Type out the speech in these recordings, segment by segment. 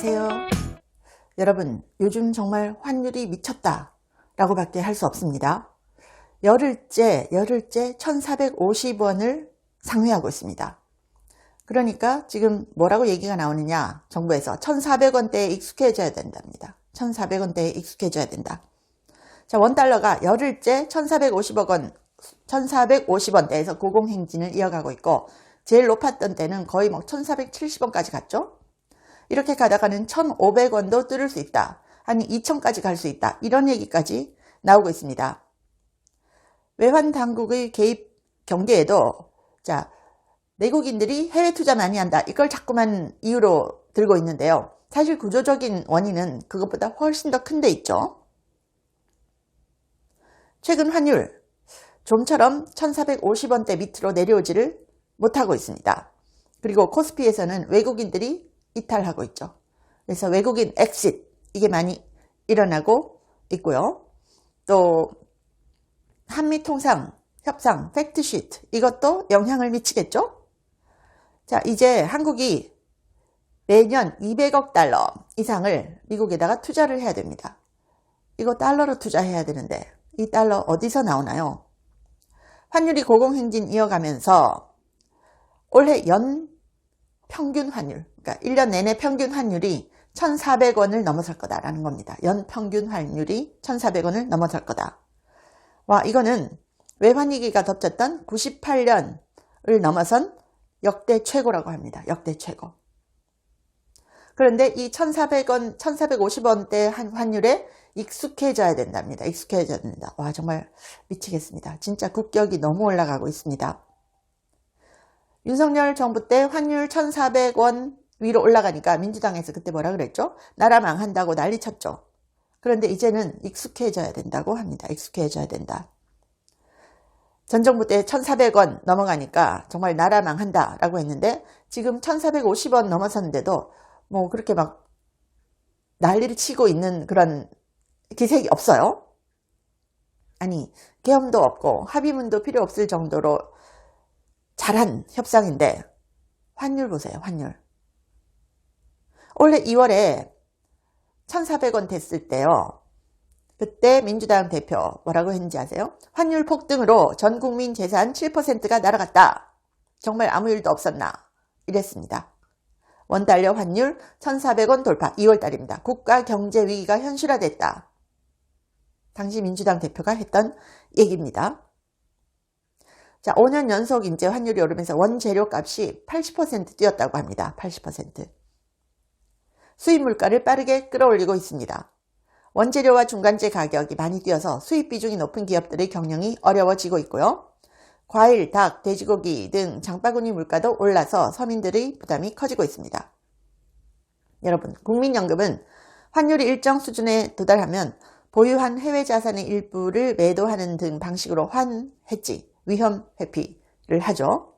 안녕하세요. 여러분, 요즘 정말 환율이 미쳤다 라고 밖에 할 수 없습니다. 열흘째 1450원을 상회하고 있습니다. 그러니까 지금 뭐라고 얘기가 나오느냐, 정부에서 1400원대에 익숙해져야 된답니다. 1400원대에 익숙해져야 된다. 자, 원달러가 열흘째 1450원대에서 고공행진을 이어가고 있고, 제일 높았던 때는 거의 1470원까지 갔죠. 이렇게 가다가는 1500원도 뚫을 수 있다. 아니 2000까지 갈 수 있다. 이런 얘기까지 나오고 있습니다. 외환 당국의 개입 경계에도 자, 내국인들이 해외 투자 많이 한다. 이걸 자꾸만 이유로 들고 있는데요. 사실 구조적인 원인은 그것보다 훨씬 더 큰 데 있죠. 최근 환율 좀처럼 1450원대 밑으로 내려오지를 못하고 있습니다. 그리고 코스피에서는 외국인들이 이탈하고 있죠. 그래서 외국인 엑싯, 이게 많이 일어나고 있고요. 또 한미통상 협상 팩트시트, 이것도 영향을 미치겠죠. 자, 이제 한국이 매년 200억 달러 이상을 미국에다가 투자를 해야 됩니다. 이거 달러로 투자해야 되는데 이 달러 어디서 나오나요? 환율이 고공행진 이어가면서 올해 연 평균 환율, 그러니까 1년 내내 평균 환율이 1,400원을 넘어설 거다라는 겁니다. 연 평균 환율이 1,400원을 넘어설 거다. 와, 이거는 외환위기가 덮쳤던 98년을 넘어선 역대 최고라고 합니다. 역대 최고. 그런데 이 1,400원, 1,450원대 환율에 익숙해져야 된답니다. 익숙해져야 된다. 와, 정말 미치겠습니다. 진짜 국격이 너무 올라가고 있습니다. 윤석열 정부 때 환율 1,400원 위로 올라가니까 민주당에서 그때 뭐라 그랬죠? 나라 망한다고 난리 쳤죠. 그런데 이제는 익숙해져야 된다고 합니다. 익숙해져야 된다. 전 정부 때 1,400원 넘어가니까 정말 나라 망한다라고 했는데 지금 1,450원 넘어섰는데도 뭐 그렇게 막 난리를 치고 있는 그런 기색이 없어요. 아니, 계엄도 없고 합의문도 필요 없을 정도로 잘한 협상인데 환율 보세요. 환율. 올해 2월에 1,400원 됐을 때요. 그때 민주당 대표 뭐라고 했는지 아세요? 환율 폭등으로 전 국민 재산 7%가 날아갔다. 정말 아무 일도 없었나? 이랬습니다. 원달러 환율 1,400원 돌파. 2월 달입니다. 국가 경제 위기가 현실화됐다. 당시 민주당 대표가 했던 얘기입니다. 자, 5년 연속 이제 환율이 오르면서 원재료 값이 80% 뛰었다고 합니다. 80%. 수입 물가를 빠르게 끌어올리고 있습니다. 원재료와 중간재 가격이 많이 뛰어서 수입 비중이 높은 기업들의 경영이 어려워지고 있고요. 과일, 닭, 돼지고기 등 장바구니 물가도 올라서 서민들의 부담이 커지고 있습니다. 여러분, 국민연금은 환율이 일정 수준에 도달하면 보유한 해외 자산의 일부를 매도하는 등 방식으로 환해지, 위험 회피를 하죠.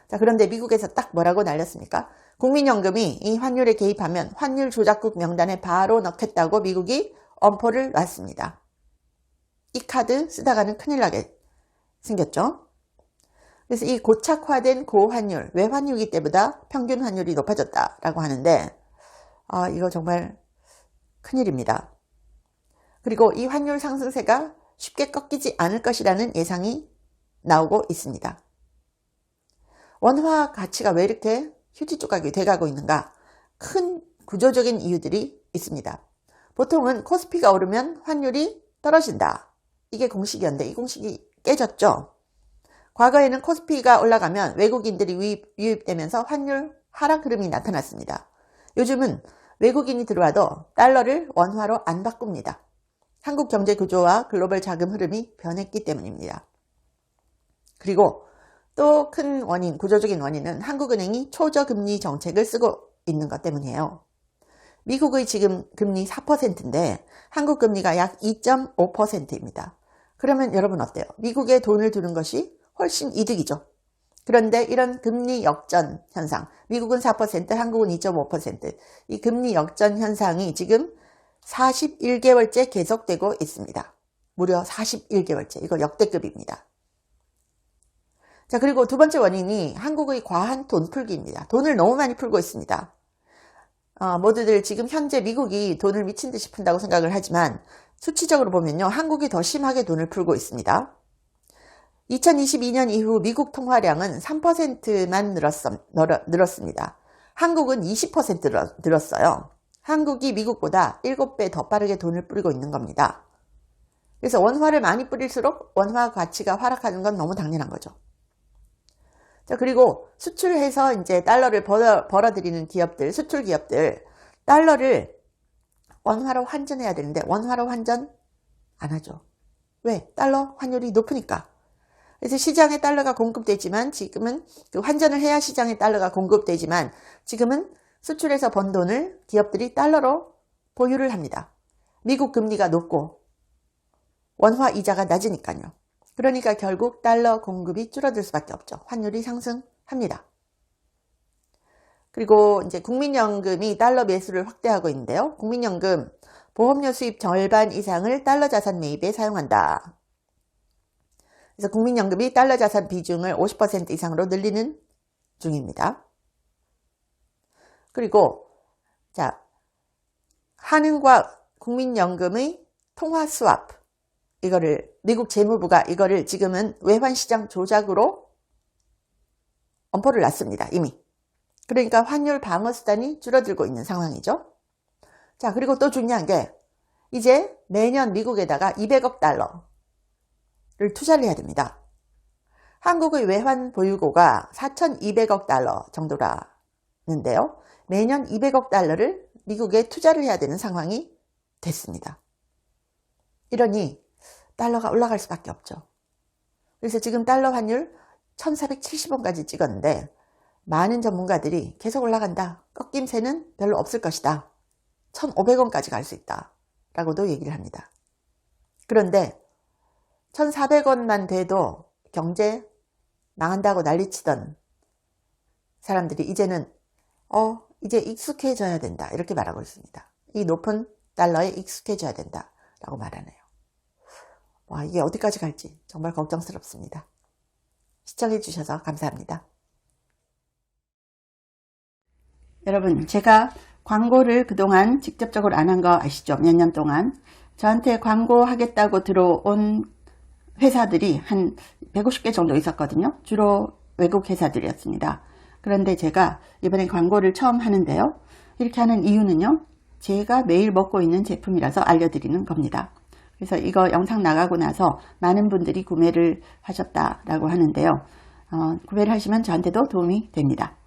자, 그런데 미국에서 딱 뭐라고 날렸습니까? 국민연금이 이 환율에 개입하면 환율 조작국 명단에 바로 넣겠다고 미국이 엄포를 놨습니다. 이 카드 쓰다가는 큰일 나게 생겼죠. 그래서 이 고착화된 고환율, 외환위기 때보다 평균 환율이 높아졌다라고 하는데 이거 정말 큰일입니다. 그리고 이 환율 상승세가 쉽게 꺾이지 않을 것이라는 예상이 나오고 있습니다. 원화 가치가 왜 이렇게 휴지 조각이 돼가고 있는가? 큰 구조적인 이유들이 있습니다. 보통은 코스피가 오르면 환율이 떨어진다. 이게 공식이었는데 이 공식이 깨졌죠. 과거에는 코스피가 올라가면 외국인들이 유입되면서 환율 하락 흐름이 나타났습니다. 요즘은 외국인이 들어와도 달러를 원화로 안 바꿉니다. 한국 경제 구조와 글로벌 자금 흐름이 변했기 때문입니다. 그리고 또 큰 원인, 구조적인 원인은 한국은행이 초저금리 정책을 쓰고 있는 것 때문이에요. 미국의 지금 금리 4%인데 한국 금리가 약 2.5%입니다. 그러면 여러분 어때요? 미국에 돈을 두는 것이 훨씬 이득이죠. 그런데 이런 금리 역전 현상, 미국은 4%, 한국은 2.5%, 이 금리 역전 현상이 지금 41개월째 계속되고 있습니다. 무려 41개월째. 이거 역대급입니다. 자, 그리고 두 번째 원인이 한국의 과한 돈 풀기입니다. 돈을 너무 많이 풀고 있습니다. 모두들 지금 현재 미국이 돈을 미친 듯이 푼다고 생각을 하지만 수치적으로 보면요, 한국이 더 심하게 돈을 풀고 있습니다. 2022년 이후 미국 통화량은 3%만 늘었습니다. 한국은 20% 늘었어요. 한국이 미국보다 7배 더 빠르게 돈을 뿌리고 있는 겁니다. 그래서 원화를 많이 뿌릴수록 원화 가치가 하락하는 건 너무 당연한 거죠. 자, 그리고 수출해서 이제 달러를 벌어들이는 기업들, 수출 기업들, 달러를 원화로 환전해야 되는데 원화로 환전 안 하죠. 왜? 달러 환율이 높으니까. 그래서 시장에 달러가 공급되지만 지금은 그 환전을 해야 시장에 달러가 공급되지만 지금은 수출해서 번 돈을 기업들이 달러로 보유를 합니다. 미국 금리가 높고 원화 이자가 낮으니까요. 그러니까 결국 달러 공급이 줄어들 수밖에 없죠. 환율이 상승합니다. 그리고 이제 국민연금이 달러 매수를 확대하고 있는데요. 국민연금 보험료 수입 절반 이상을 달러 자산 매입에 사용한다. 그래서 국민연금이 달러 자산 비중을 50% 이상으로 늘리는 중입니다. 그리고 자, 한은과 국민연금의 통화 스왑, 이거를 미국 재무부가 이거를 지금은 외환시장 조작으로 엄포를 놨습니다. 이미. 그러니까 환율 방어 수단이 줄어들고 있는 상황이죠. 자, 그리고 또 중요한 게 이제 매년 미국에다가 200억 달러를 투자를 해야 됩니다. 한국의 외환 보유고가 4,200억 달러 정도라는데요. 매년 200억 달러를 미국에 투자를 해야 되는 상황이 됐습니다. 이러니 달러가 올라갈 수밖에 없죠. 그래서 지금 달러 환율 1470원까지 찍었는데 많은 전문가들이 계속 올라간다. 꺾임새는 별로 없을 것이다. 1500원까지 갈 수 있다. 라고도 얘기를 합니다. 그런데 1400원만 돼도 경제 망한다고 난리치던 사람들이 이제는 이제 익숙해져야 된다. 이렇게 말하고 있습니다. 이 높은 달러에 익숙해져야 된다. 라고 말하네요. 와, 이게 어디까지 갈지 정말 걱정스럽습니다. 시청해 주셔서 감사합니다. 여러분, 제가 광고를 그동안 직접적으로 안 한 거 아시죠? 몇 년 동안 저한테 광고하겠다고 들어온 회사들이 한 150개 정도 있었거든요. 주로 외국 회사들이었습니다. 그런데 제가 이번에 광고를 처음 하는데요. 이렇게 하는 이유는요, 제가 매일 먹고 있는 제품이라서 알려드리는 겁니다. 그래서 이거 영상 나가고 나서 많은 분들이 구매를 하셨다라고 하는데요. 구매를 하시면 저한테도 도움이 됩니다.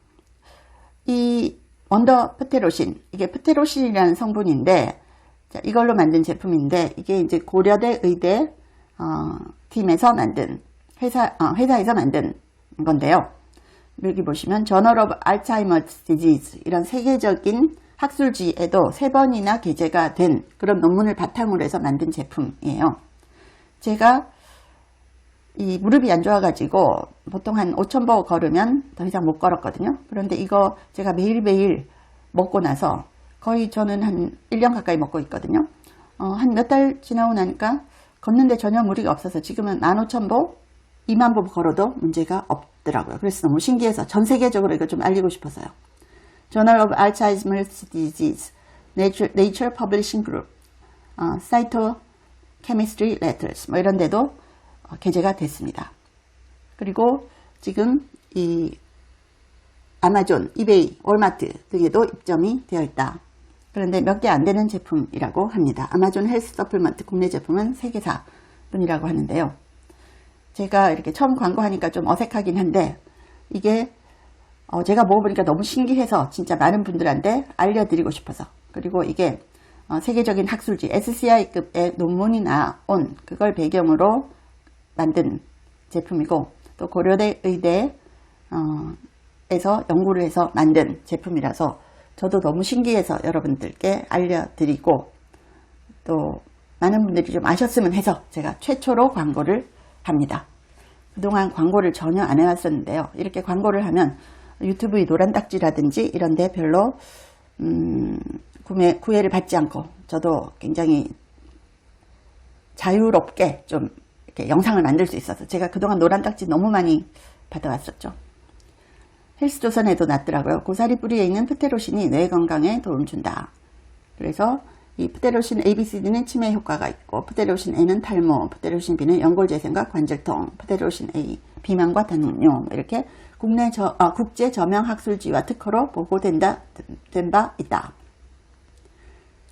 이 원더 프테로신, 이게 프테로신이라는 성분인데, 자, 이걸로 만든 제품인데, 이게 이제 고려대 의대 팀에서 만든 회사에서 만든 건데요. 여기 보시면 저널 오브 알츠하이머스 디지즈, 이런 세계적인 학술지에도 3번이나 게재가 된 그런 논문을 바탕으로 해서 만든 제품이에요. 제가 이 무릎이 안 좋아가지고 보통 한 5,000보 걸으면 더 이상 못 걸었거든요. 그런데 이거 제가 매일매일 먹고 나서 거의 저는 한 1년 가까이 먹고 있거든요. 한 몇 달 지나고 나니까 걷는데 전혀 무리가 없어서 지금은 15,000보, 20,000보 걸어도 문제가 없더라고요. 그래서 너무 신기해서 전 세계적으로 이거 좀 알리고 싶어서요. Journal of Alzheimer's Disease, Nature Publishing Group, Cytochemistry Letters, 뭐 이런 데도 게재가 됐습니다. 그리고 지금 이 아마존, 이베이, 월마트 등에도 입점이 되어 있다. 그런데 몇 개 안 되는 제품이라고 합니다. 아마존 헬스 서플먼트 국내 제품은 3개사 뿐이라고 하는데요. 제가 이렇게 처음 광고하니까 좀 어색하긴 한데 이게 제가 먹어보니까 너무 신기해서 진짜 많은 분들한테 알려드리고 싶어서, 그리고 이게 세계적인 학술지 SCI급의 논문이 나온 그걸 배경으로 만든 제품이고, 또 고려대 의대에서 연구를 해서 만든 제품이라서 저도 너무 신기해서 여러분들께 알려드리고, 또 많은 분들이 좀 아셨으면 해서 제가 최초로 광고를 합니다. 그동안 광고를 전혀 안 해왔었는데요. 이렇게 광고를 하면 유튜브의 노란딱지라든지 이런 데 별로 구애를 받지 않고 저도 굉장히 자유롭게 좀 이렇게 영상을 만들 수 있어서 제가 그동안 노란딱지 너무 많이 받아왔었죠. 헬스조선에도 났더라고요. 고사리 뿌리에 있는 프테로신이 뇌 건강에 도움 준다. 그래서 이 프테로신 ABCD는 치매 효과가 있고, 프테로신 A는 탈모, 프테로신 B는 연골재생과 관절통, 프테로신 A 비만과 당뇨, 이렇게 국제 저명 학술지와 특허로 보고된 바 있다.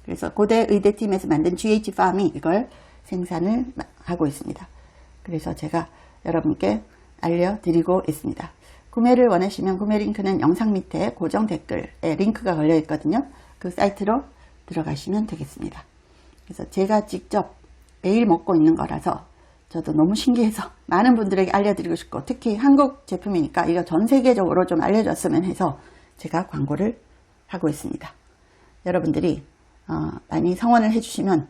그래서 고대 의대팀에서 만든 GH팜이 이걸 생산을 하고 있습니다. 그래서 제가 여러분께 알려드리고 있습니다. 구매를 원하시면 구매 링크는 영상 밑에 고정 댓글에 링크가 걸려 있거든요. 그 사이트로 들어가시면 되겠습니다. 그래서 제가 직접 매일 먹고 있는 거라서 저도 너무 신기해서 많은 분들에게 알려드리고 싶고, 특히 한국 제품이니까 이거 전 세계적으로 좀 알려졌으면 해서 제가 광고를 하고 있습니다. 여러분들이 많이 성원을 해주시면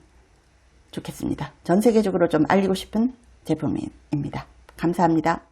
좋겠습니다. 전 세계적으로 좀 알리고 싶은 제품입니다. 감사합니다.